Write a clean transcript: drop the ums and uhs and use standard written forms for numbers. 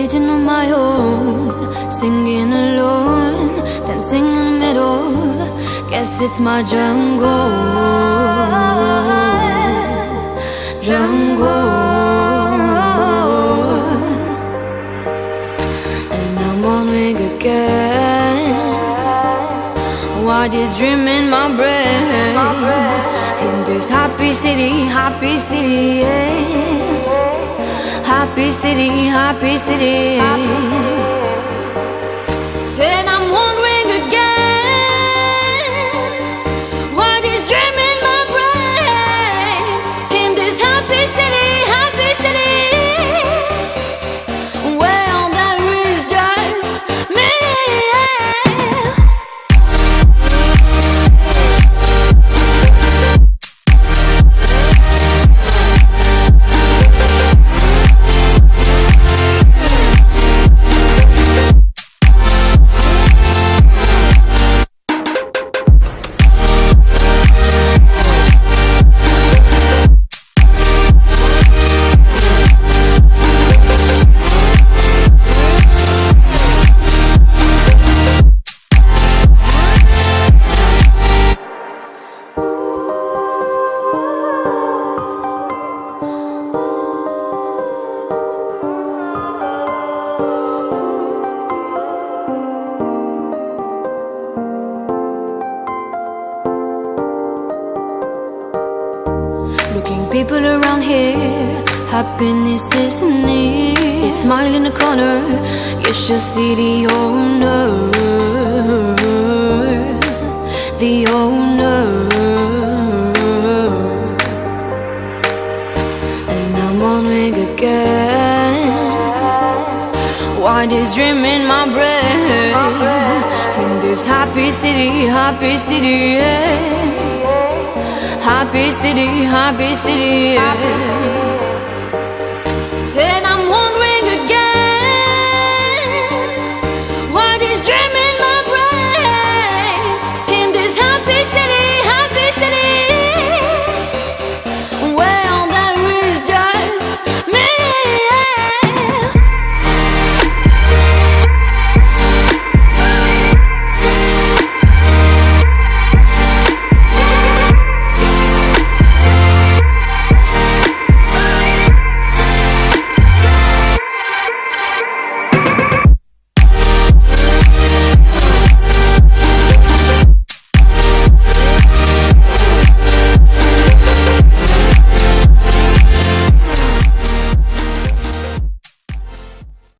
sitting on my own, singing alone, dancing in the middle. Guess it's my jungle, jungle. And I'm wondering again, why this dream in my brain, in this happy city, yeah. Happy city. And I'm wondering again, why this dream in my brain, in this happy city. Well, there is just me. Looking people around here, happiness is near. Smile in the corner, you should see the owner, the owner. And I'm wondering again, why this dream in my brain, in this happy city, yeah. Happy city, yeah.